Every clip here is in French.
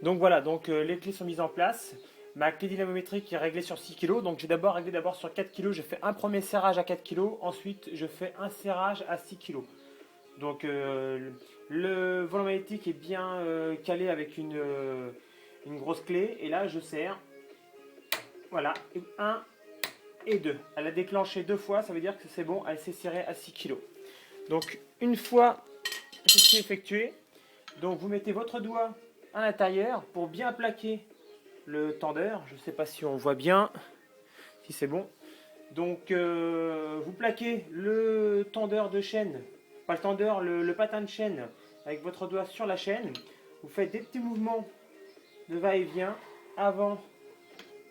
Donc voilà, donc les clés sont mises en place. Ma clé dynamométrique est réglée sur 6 kg. Donc j'ai d'abord réglé sur 4 kg. Je fais un premier serrage à 4 kg. Ensuite, je fais un serrage à 6 kg. Donc le volant magnétique est bien calé avec une grosse clé. Et là, je serre. Voilà, un et 2. Elle a déclenché 2 fois. Ça veut dire que c'est bon. Elle s'est serrée à 6 kg. Donc une fois ceci effectué, donc vous mettez votre doigt à l'intérieur pour bien plaquer le tendeur. Je ne sais pas si on voit bien, si c'est bon. Donc vous plaquez le tendeur de chaîne, pas le tendeur, le patin de chaîne avec votre doigt sur la chaîne. Vous faites des petits mouvements de va-et-vient, avant,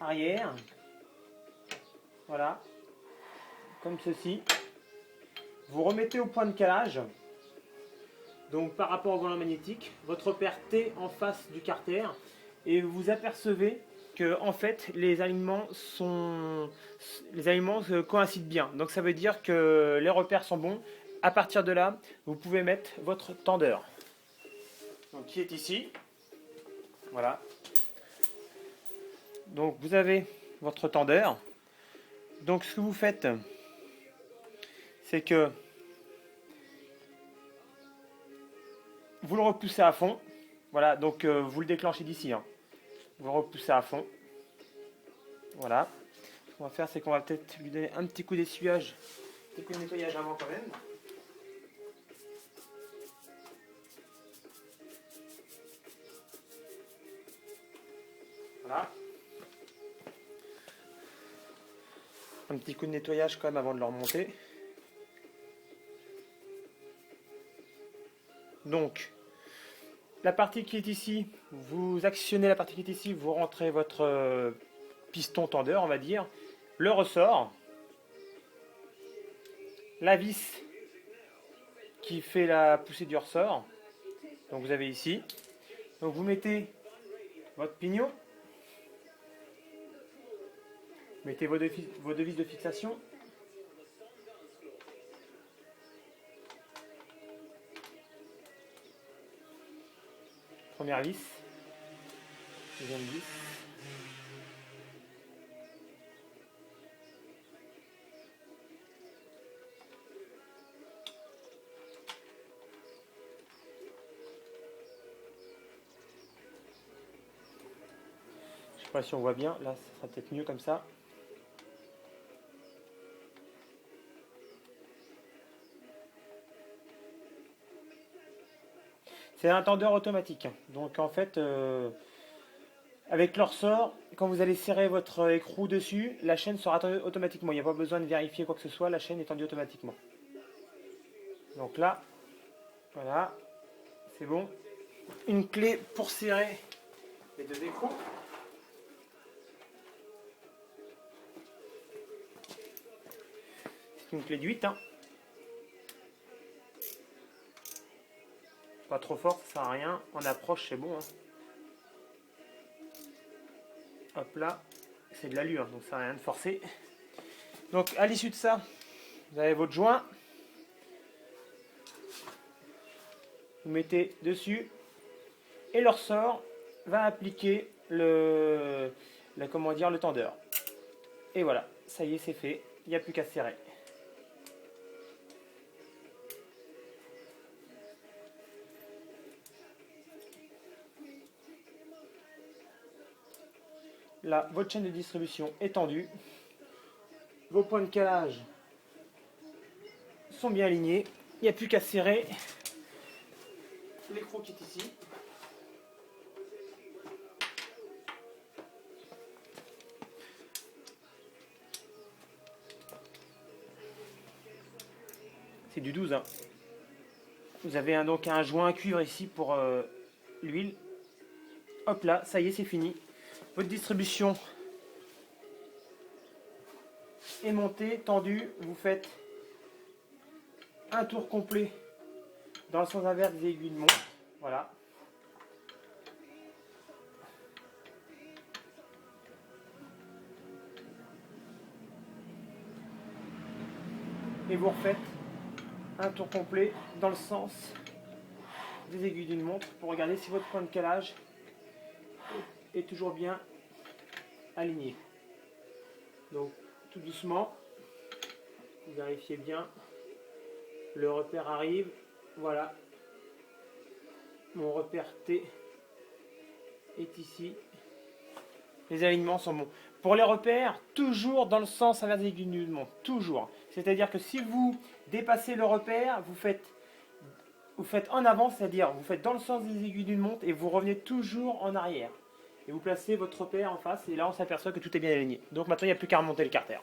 arrière. Voilà, comme ceci. Vous remettez au point de calage. Donc par rapport au volant magnétique, votre repère T en face du carter, et vous apercevez que en fait les alignements coïncident bien. Donc ça veut dire que les repères sont bons. À partir de là, vous pouvez mettre votre tendeur. Donc qui est ici. Voilà. Donc vous avez votre tendeur. Donc ce que vous faites, c'est que vous le repoussez à fond. Voilà, donc vous le déclenchez d'ici. Hein. Vous le repoussez à fond. Voilà. Ce qu'on va faire, c'est qu'on va peut-être lui donner un petit coup d'essuyage, un petit coup de nettoyage avant quand même. Voilà. Un petit coup de nettoyage quand même avant de le remonter. Donc, la partie qui est ici, vous actionnez la partie qui est ici, vous rentrez votre piston tendeur, on va dire, le ressort, la vis qui fait la poussée du ressort. Donc vous avez ici. Donc vous mettez votre pignon, mettez vos deux vis de fixation. Première vis, deuxième vis. Je sais pas si on voit bien, là ça sera peut-être mieux comme ça. C'est un tendeur automatique. Donc en fait, avec le ressort, quand vous allez serrer votre écrou dessus, la chaîne sera tendue automatiquement. Il n'y a pas besoin de vérifier quoi que ce soit, la chaîne est tendue automatiquement. Donc là, voilà, c'est bon. Une clé pour serrer les deux écrous. C'est une clé de 8. Hein. Pas trop forte, ça sert à rien. En approche, c'est bon. Hein. Hop là, c'est de l'allure, donc ça sert à rien de forcer. Donc à l'issue de ça, vous avez votre joint. Vous mettez dessus et le ressort va appliquer le tendeur. Et voilà, ça y est, c'est fait. Il n'y a plus qu'à serrer. Là, votre chaîne de distribution est tendue. Vos points de calage sont bien alignés. Il n'y a plus qu'à serrer l'écrou qui est ici. C'est du 12. Hein. Vous avez donc un joint cuivre ici pour l'huile. Hop là, ça y est, c'est fini. Votre distribution est montée, tendue. Vous faites un tour complet dans le sens inverse des aiguilles de montre. Voilà. Et vous refaites un tour complet dans le sens des aiguilles d'une montre pour regarder si votre point de calage est toujours bien aligné. Donc tout doucement, vous vérifiez bien, le repère arrive, voilà, mon repère T est ici, les alignements sont bons. Pour les repères, toujours dans le sens inverse des aiguilles d'une montre, toujours. C'est-à-dire que si vous dépassez le repère, vous faites en avant, c'est-à-dire vous faites dans le sens des aiguilles d'une montre et vous revenez toujours en arrière. Et vous placez votre repère en face et là on s'aperçoit que tout est bien aligné. Donc maintenant il n'y a plus qu'à remonter le carter.